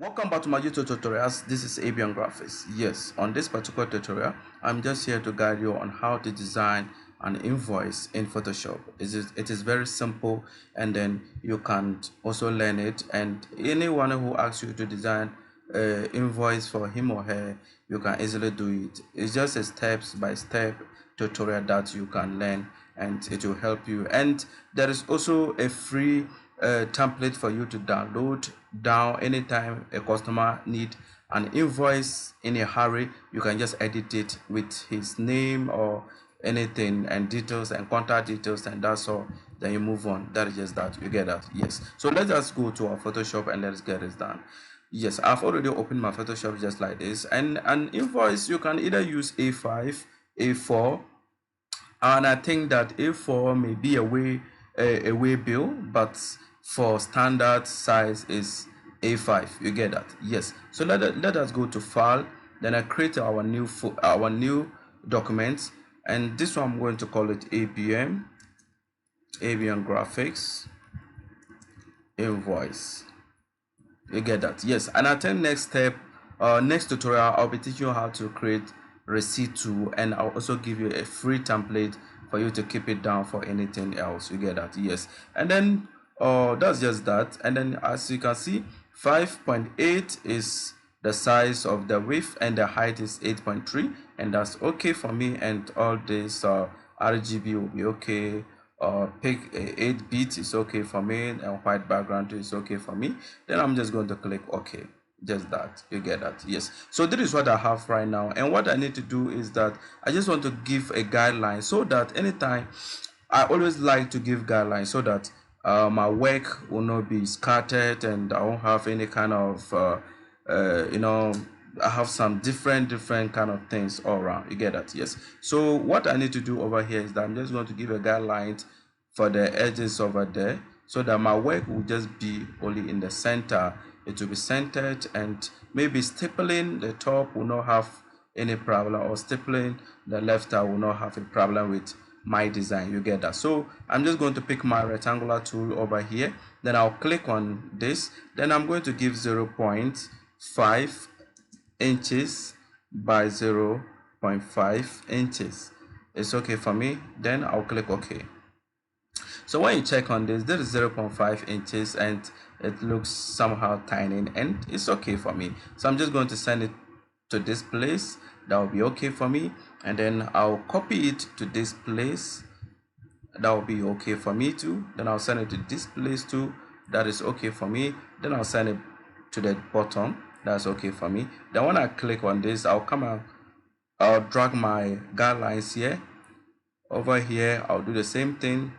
Welcome back to my YouTube tutorials. This is Abian Graphics. Yes, on this particular tutorial, I'm just here to guide you on how to design an invoice in Photoshop. It is very simple, and then you can also learn it. And anyone who asks you to design an invoice for him or her, you can easily do it. It's just a step-by-step tutorial that you can learn, and it will help you. And there is also a free template for you to download down anytime a customer need an invoice in a hurry. You can just edit it with his name or anything and details and contact details, and that's all. Then you move on. That is just that. You get that? Yes. So let's just go to our Photoshop and let's get this done. Yes, I've already opened my Photoshop just like this. And an invoice, you can either use A5, A4, and I think that A4 may be a way bill, but for standard size is A5. You get that? Yes. So let us go to file. Then I create our new document, and this one I'm going to call it ABM Graphics Invoice. You get that? Yes. And I think next tutorial, I'll be teaching you how to create receipt tool, and I'll also give you a free template for you to keep it down for anything else. You get that? Yes. And then that's just that. And then as you can see, 5.8 is the size of the width, and the height is 8.3, and that's okay for me. And all this RGB will be okay. Pick 8-bit is okay for me, and white background is okay for me. Then I'm just going to click OK. Just that. You get that? Yes. So this is what I have right now, and what I need to do is that I just want to give a guideline, so that anytime, I always like to give guidelines so that my work will not be scattered, and I won't have any kind of I have some different kind of things all around. You get that? Yes. So what I need to do over here is that I'm just going to give a guideline for the edges over there, so that my work will just be only in the center. It will be centered, and maybe stapling the top will not have any problem, or stapling the left will not have a problem with my design. You get that? So I'm just going to pick my rectangular tool over here, then I'll click on this, then I'm going to give 0.5 inches by 0.5 inches. It's okay for me. Then I'll click OK. So when you check on this, there is 0.5 inches, and it looks somehow tiny, and it's okay for me. So I'm just going to send it to this place. That will be okay for me. And then I'll copy it to this place. That will be okay for me too. Then I'll send it to this place too. That is okay for me. Then I'll send it to the bottom. That's okay for me. Then when I click on this, I'll come out, I'll drag my guidelines here. Over here, I'll do the same thing.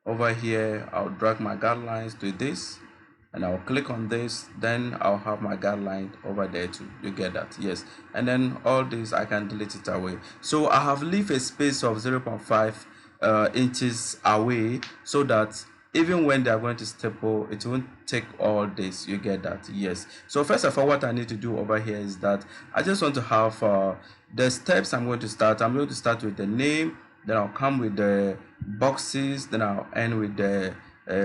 Over here, I'll drag my guidelines to this, and I'll click on this. Then I'll have my guideline over there too. You get that? Yes. And then all this, I can delete it away. So I have left a space of 0.5 inches away, so that even when they are going to staple, it won't take all this. You get that? Yes. So first of all, what I need to do over here is that I just want to have the steps I'm going to start. I'm going to start with the name, then I'll come with the boxes, then I'll end with the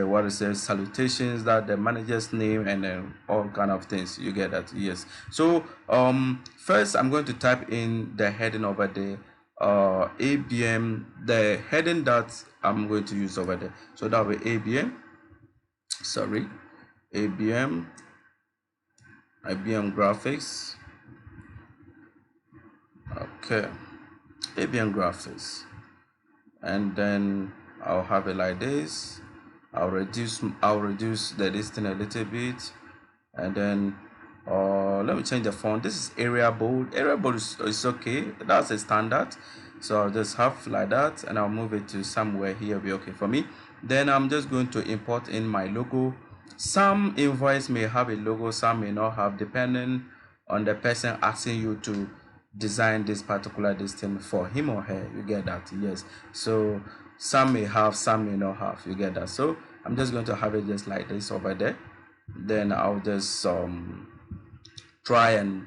what is it, salutations, that the manager's name, and then all kind of things. You get that? Yes. So first I'm going to type in the heading over there, ABM, the heading that I'm going to use over there. So that will be ABM graphics. Okay, ABM graphics. And then I'll have it like this. I'll reduce the distance a little bit, and then let me change the font. This is Arial bold. Arial bold is okay. That's a standard. So I'll just have like that, and I'll move it to somewhere here. Be okay for me. Then I'm just going to import in my logo. Some invoice may have a logo, some may not have, depending on the person asking you to design this particular thing for him or her. You get that? Yes. So some may have, some may not have. You get that? So I'm just going to have it just like this over there. Then I'll just try and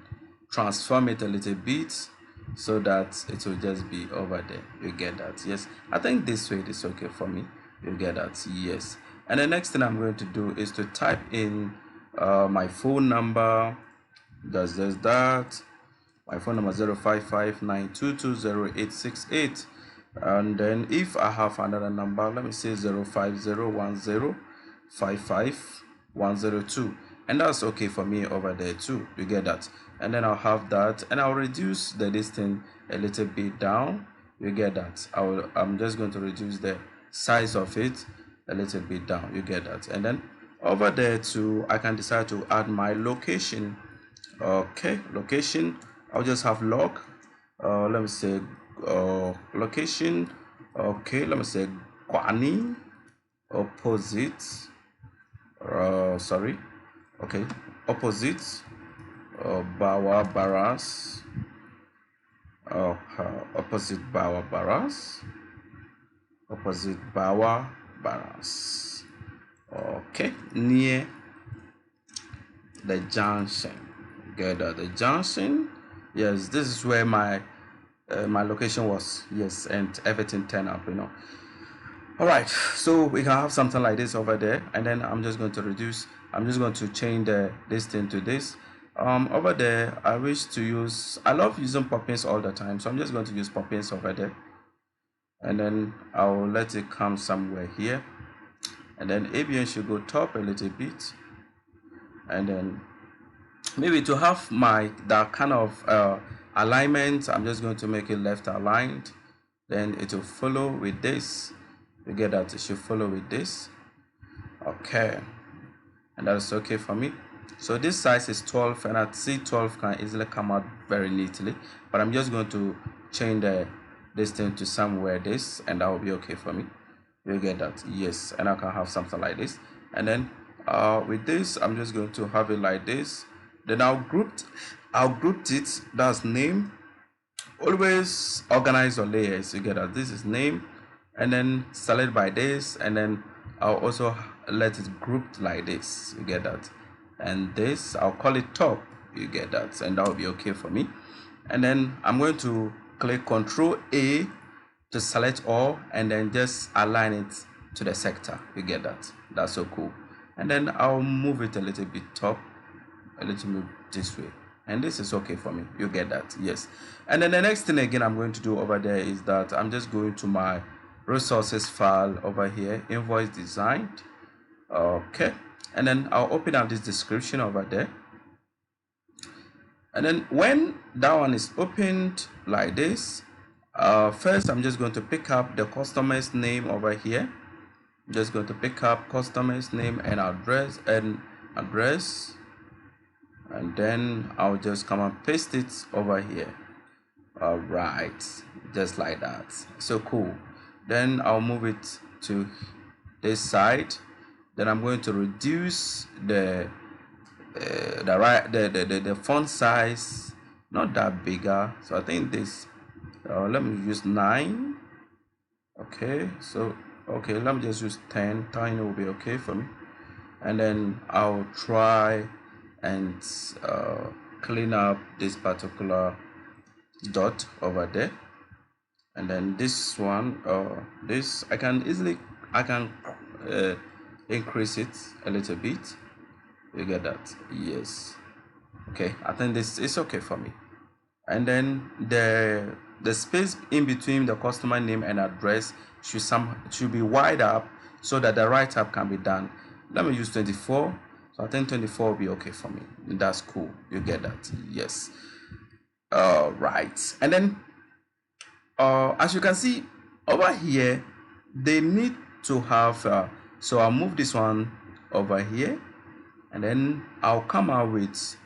transform it a little bit, so that it will just be over there. You get that? Yes. I think this way is okay for me. You get that? Yes. And the next thing I'm going to do is to type in My phone number, that's just that. My phone number 0559220868. And then if I have another number, let me say 05010555102, and that's okay for me over there too. You get that? And then I'll have that, and I'll reduce the distance a little bit down. You get that? I'm just going to reduce the size of it a little bit down. You get that? And then over there too, I can decide to add my location. Okay, location, I'll just have log, let me say location. Okay, let me say Kwani opposite, sorry, okay, opposite Bawa Barras, opposite Bawa Barras, opposite Bawa Barras. Okay, near the junction. Get the junction. Yes, this is where my my location was. Yes, and everything turned up, all right, so we can have something like this over there, and then I'm just going to change this thing to this. Over there, I love using pop-ins all the time, so I'm just going to use pop-ins over there, and then I'll let it come somewhere here, and then ABN should go top a little bit, and then maybe to have that kind of alignment, I'm just going to make it left aligned. Then it will follow with this. You get that? It should follow with this. Okay, and that's okay for me. So this size is 12, and I see 12 can easily come out very neatly, but I'm just going to change this thing to somewhere this, and that will be okay for me. You get that? Yes, and I can have something like this, and then with this, I'm just going to have it like this. Then I'll group it. That's name. Always organize your layers. You get that? This is name, and then select by this, and then I'll also let it grouped like this. You get that? And this, I'll call it top. You get that? And that will be okay for me. And then I'm going to click Control A to select all, and then just align it to the sector. You get that? That's so cool. And then I'll move it a little bit top, a little bit this way, and this is okay for me. You get that? Yes. And then the next thing again I'm going to do over there is that I'm just going to my resources file over here, invoice designed. Okay, and then I'll open up this description over there, and then when that one is opened like this, first I'm just going to pick up the customer's name over here. I'm just going to pick up customer's name and address, and then I'll just come and paste it over here. All right, just like that. So cool. Then I'll move it to this side. Then I'm going to reduce the font size, not that bigger. So I think this, let me use 9. Okay, so okay, let me just use 10. 10 will be okay for me. And then I'll try and clean up this particular dot over there, and then this one, this I can increase it a little bit. You get that? Yes. Okay, I think this is okay for me. And then the space in between the customer name and address should be wide up so that the write up can be done. Let me use 24. So I think 24 will be okay for me. That's cool. You get that? Yes. Right. And then as you can see over here, they need to have so I'll move this one over here, and then I'll come out with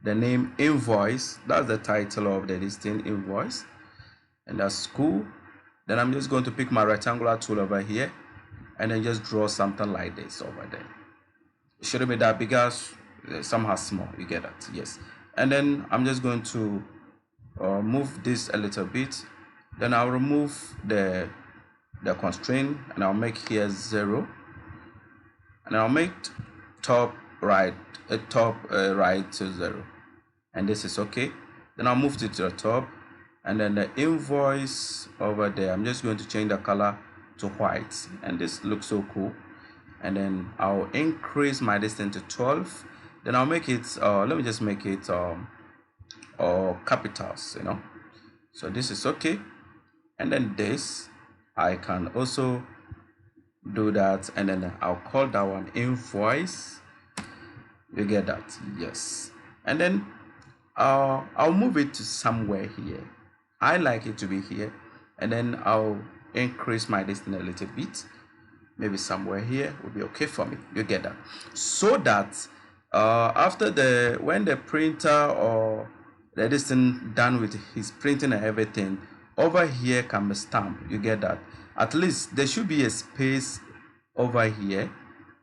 the name Invoice. That's the title of the listing, Invoice, and that's cool. Then I'm just going to pick my rectangular tool over here, and then just draw something like this over there. It shouldn't be that big, as somehow small. You get that? Yes. And then I'm just going to move this a little bit. Then I'll remove the constraint, and I'll make here 0, and I'll make top right to 0, and this is okay. Then I'll move it to the top, and then the invoice over there, I'm just going to change the color to white, and this looks so cool. And then I'll increase my distance to 12. then I'll make it let me just make it capitals, you know. So this is okay, and then this I can also do that, and then I'll call that one invoice. You get that? Yes. And then I'll move it to somewhere here. I like it to be here, and then I'll increase my distance a little bit. Maybe somewhere here will be okay for me. You get that? So that after when the printer or the distance done with his printing and everything, over here can be stamped. You get that? At least there should be a space over here.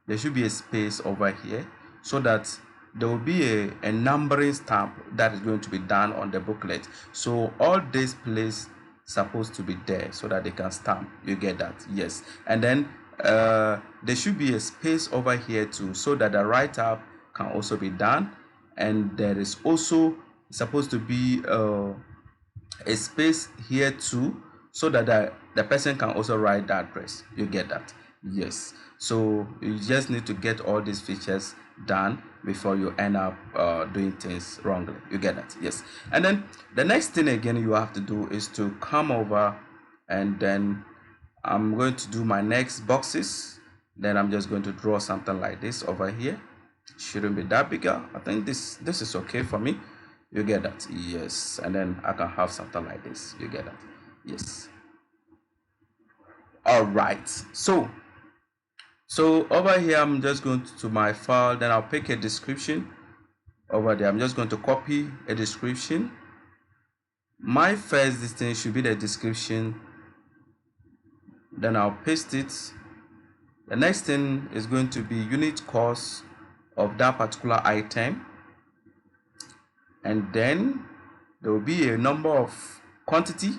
There should be a space over here, so that there will be a numbering stamp that is going to be done on the booklet. So all this place supposed to be there so that they can stamp. You get that? Yes. And then there should be a space over here too, so that the write-up can also be done. And there is also supposed to be a space here too, so that the person can also write the address. You get that? Yes. So you just need to get all these features done before you end up doing things wrongly. You get that? Yes. And then the next thing again you have to do is to come over, and then I'm going to do my next boxes. Then I'm just going to draw something like this over here. Shouldn't be that bigger. I think this is okay for me. You get that? Yes. And then I can have something like this. You get that? Yes. All right. So over here, I'm just going to my file. Then I'll pick a description over there. I'm just going to copy a description. My first thing should be the description. Then I'll paste it. The next thing is going to be unit cost of that particular item, and then there will be a number of quantity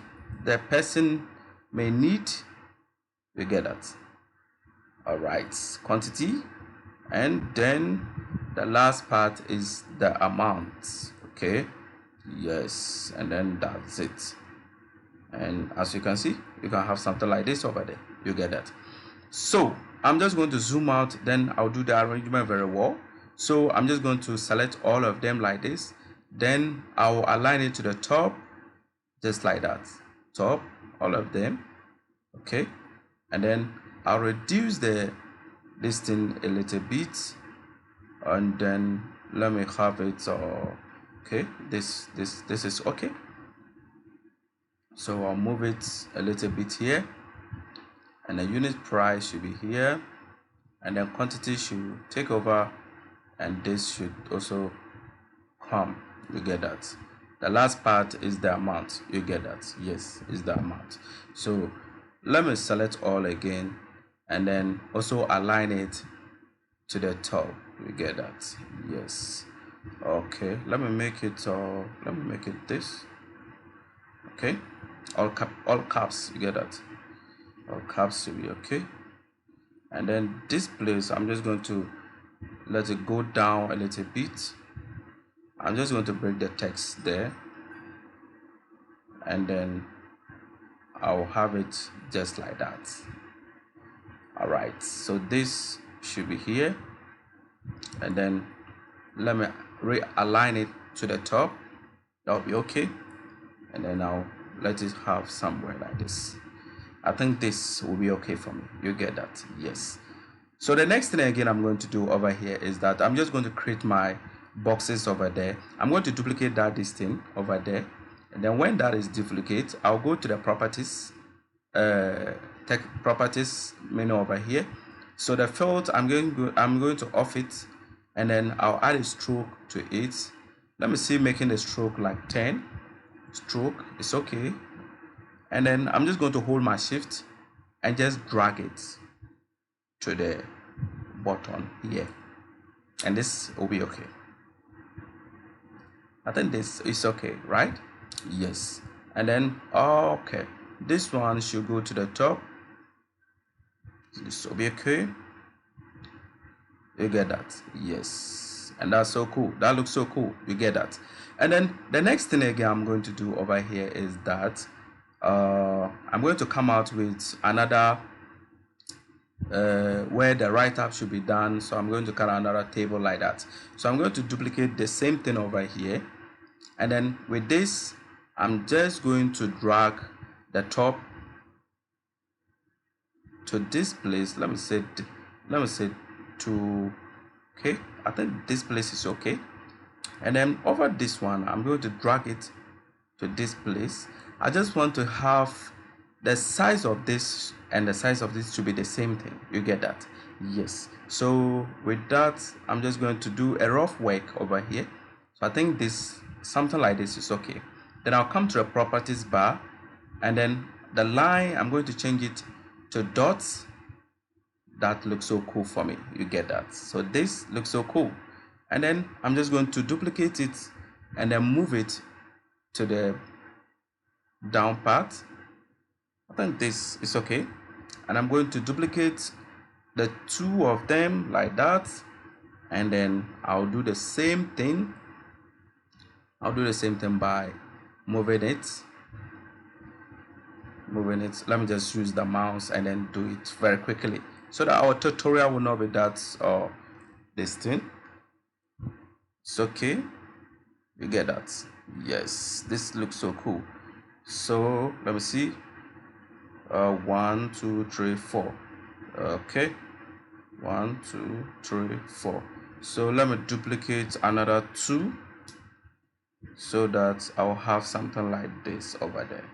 the person may need. You get that? All right, quantity, and then the last part is the amount. Okay, yes, and then that's it. And as you can see, you can have something like this over there. You get that? So I'm just going to zoom out, then I'll do the arrangement very well. So I'm just going to select all of them like this, then I'll align it to the top, just like that. Top, all of them. Okay, and then I'll reduce this thing a little bit, and then let me have it okay, this is okay. So I'll move it a little bit here, and the unit price should be here, and then quantity should take over, and this should also come. You get that? The last part is the amount. You get that? Yes, is the amount. So let me select all again, and then also align it to the top. You get that? Yes. Okay, let me make it this. Okay, all caps. You get that? All caps will be okay. And then this place, I'm just going to let it go down a little bit. I'm just going to break the text there, and then I'll have it just like that. All right, so this should be here, and then let me realign it to the top. That'll be okay, and then I'll let it have somewhere like this. I think this will be okay for me. You get that? Yes. So the next thing again I'm going to do over here is that I'm just going to create my boxes over there. I'm going to duplicate this thing over there, and then when that is duplicate, I'll go to the properties, tech properties menu over here. So the field, I'm going to off it, and then I'll add a stroke to it. Let me see, making the stroke like 10 stroke is okay, and then I'm just going to hold my shift and just drag it to the button here, and this will be okay. I think this is okay, right? Yes. And then okay, this one should go to the top. This will be okay. You get that? Yes. And that's so cool. That looks so cool. You get that? And then the next thing again I'm going to do over here is that I'm going to come out with another where the write-up should be done. So I'm going to cut another table like that. So I'm going to duplicate the same thing over here, and then with this I'm just going to drag the top to this place. Let me say to, okay, I think this place is okay. And then over this one I'm going to drag it to this place. I just want to have the size of this and the size of this to be the same thing. You get that? Yes. So with that I'm just going to do a rough work over here. So I think this, something like this, is okay. Then I'll come to the properties bar, and then the line I'm going to change it to dots. That looks so cool for me. You get that? So this looks so cool. And then I'm just going to duplicate it and then move it to the down part. I think this is okay. And I'm going to duplicate the two of them like that, and then I'll do the same thing. I'll do the same thing by moving it. Let me just use the mouse and then do it very quickly so that our tutorial will not be that this thing. It's okay. You get that? Yes, this looks so cool. So let me see. 1 2 3 4. Okay, 1 2 3 4. So let me duplicate another 2 so that I'll have something like this over there.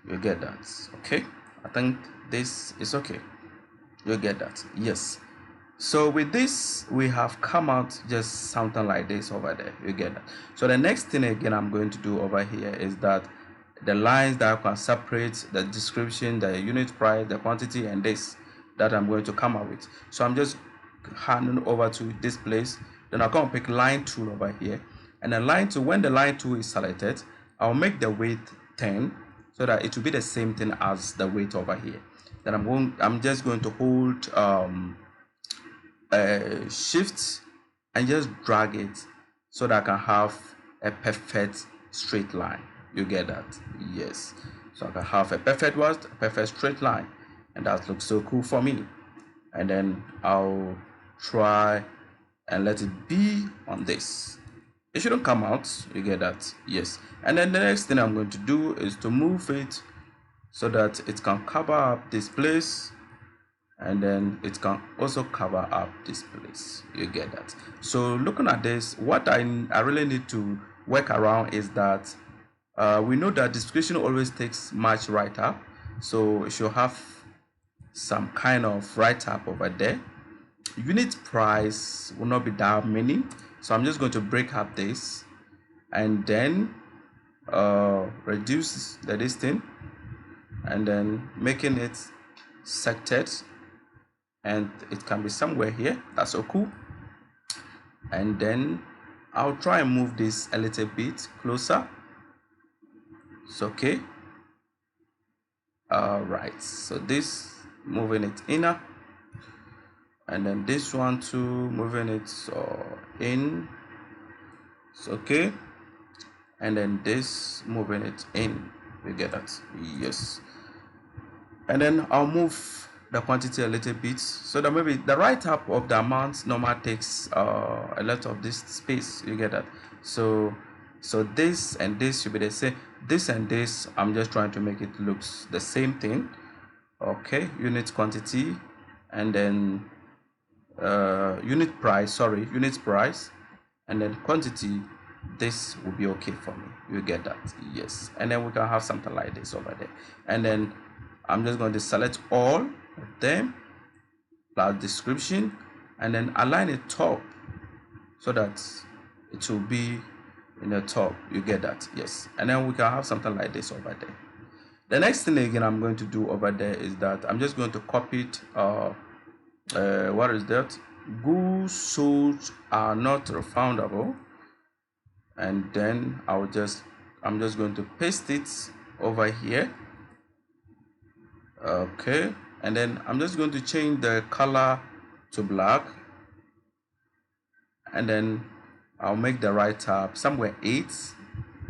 You get that? Okay, I think this is okay. You get that? Yes. So with this we have come out just something like this over there. You get that? So the next thing again I'm going to do over here is that the lines that can separate the description, the unit price, the quantity, and this that I'm going to come up with. So I'm just handing over to this place. Then I'll come and pick line tool over here, and then line tool, when the line tool is selected, I'll make the weight 10 so that it will be the same thing as the weight over here. Then I'm just going to hold shift and just drag it so that I can have a perfect straight line. You get that? Yes. So I can have a perfect straight line, and that looks so cool for me. And then I'll try and let it be on this. It shouldn't come out. You get that? Yes. And then the next thing I'm going to do is to move it so that it can cover up this place, and then it can also cover up this place. You get that? So looking at this, what I really need to work around is that we know that description always takes much write-up, so it should have some kind of write-up over there. Unit price will not be that many, so I'm just going to break up this and then reduce the distance and then making it sected, and it can be somewhere here. That's so cool. And then I'll try and move this a little bit closer. It's okay. All right, so this, moving it inner, and then this one too, moving it in. It's okay. And then this, moving it in. You get that? Yes. And then I'll move the quantity a little bit so that maybe the write-up of the amount normally takes a lot of this space. You get that? So this and this should be the same. This and this, I'm just trying to make it looks the same thing. Okay, unit quantity, and then unit price, and then quantity. This will be okay for me. You get that? Yes. And then we can have something like this over there, and then I'm just going to select all of them plus description, and then align it top so that it will be in the top. You get that? Yes. And then we can have something like this over there. The next thing again I'm going to do over there is that I'm just going to copy it. What is that? Goods sold are not refundable, and then I'm just going to paste it over here. Okay, and then I'm just going to change the color to black, and then I'll make the write-up somewhere 8.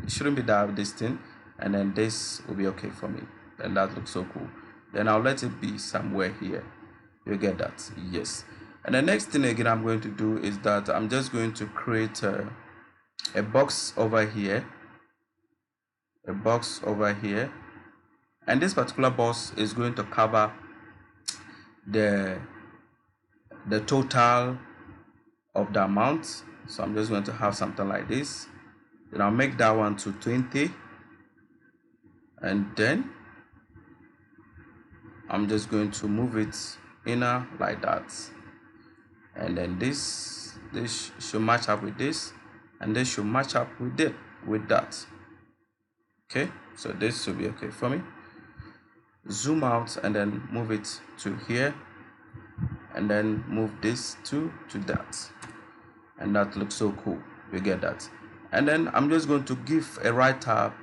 It shouldn't be that distinct, and then this will be okay for me, and that looks so cool. Then I'll let it be somewhere here. You get that? Yes. And the next thing again I'm going to do is that I'm just going to create a box over here, and this particular box is going to cover the total of the amount. So I'm just going to have something like this. Then I'll make that one to 20, and then I'm just going to move it inner like that, and then this should match up with this, and this should match up with that. Okay, so this should be okay for me. Zoom out and then move it to here, and then move this to that, and that looks so cool. You get that? And then I'm just going to give a write up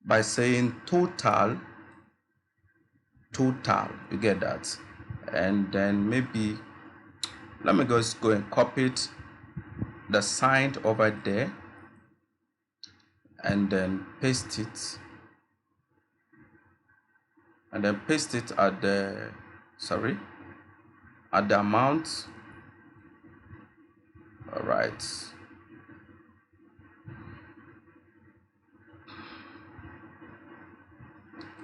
by saying total. You get that? And then maybe let me just go and copy it, the sign over there, and then paste it, and then paste it at the amount. All right.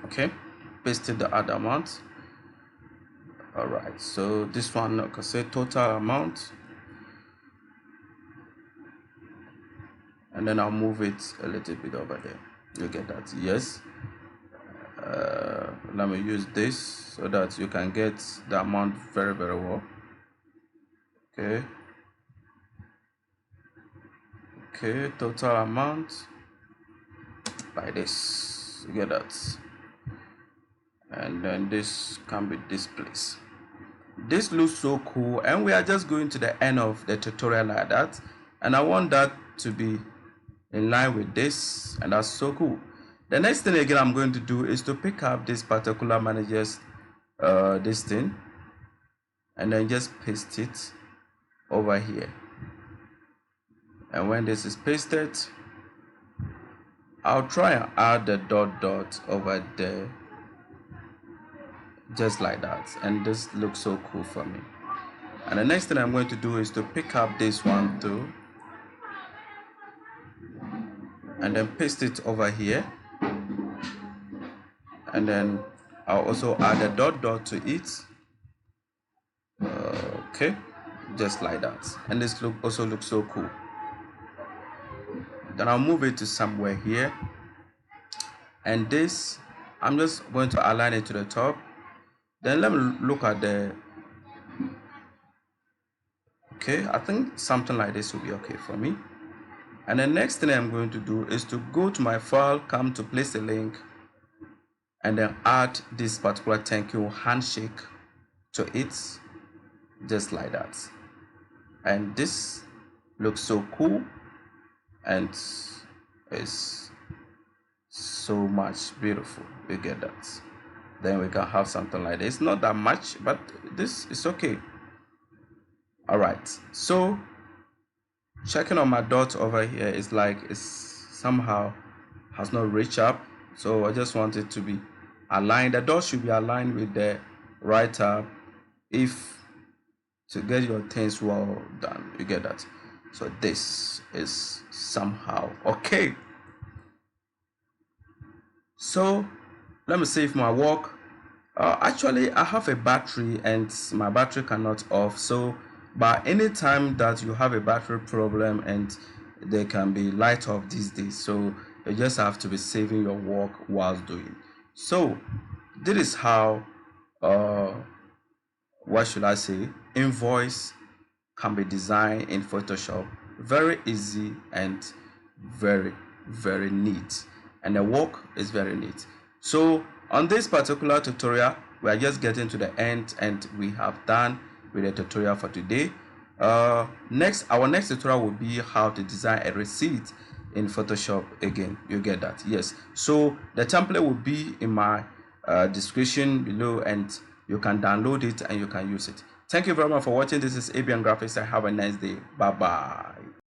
Okay, pasted the other amount. All right, so this one I can say total amount, and then I'll move it a little bit over there. You get that? Yes. Let me use this so that you can get the amount very well. Okay, total amount like this. You get that? And then this can be this place. This looks so cool, and we are just going to the end of the tutorial like that, and I want that to be in line with this, and that's so cool. The next thing again I'm going to do is to pick up this particular manager's this thing, and then just paste it over here. And when this is pasted, I'll try and add the dot over there, just like that, and this looks so cool for me. And the next thing I'm going to do is to pick up this one too, and then paste it over here, and then I'll also add a dot to it. Okay, just like that, and this also looks so cool. Then I'll move it to somewhere here, and this I'm just going to align it to the top. Then let me look at the, okay, I think something like this will be okay for me. And the next thing I'm going to do is to go to my file, come to place a link, and then add this particular thank you handshake to it, just like that. And this looks so cool, and it's so much beautiful. You get that? Then we can have something like this. Not that much, but this is okay. All right, so checking on my dot over here is like it's somehow has not reached up, so I just want it to be aligned. The dot should be aligned with the write up if to get your things well done. You get that? So this is somehow okay. So let me see if my work. Actually, I have a battery and my battery cannot off. So, but anytime that you have a battery problem, and they can be light off these days, so you just have to be saving your work whilst doing. So, this is how, what should I say, Invoice can be designed in Photoshop. Very easy and very neat, and the work is very neat. So on this particular tutorial, we are just getting to the end, and we have done with the tutorial for today. Our next tutorial will be how to design a receipt in Photoshop again. You get that? Yes. So the template will be in my description below, and you can download it and you can use it. Thank you very much for watching. This is ABN Graphics, and have a nice day. Bye bye.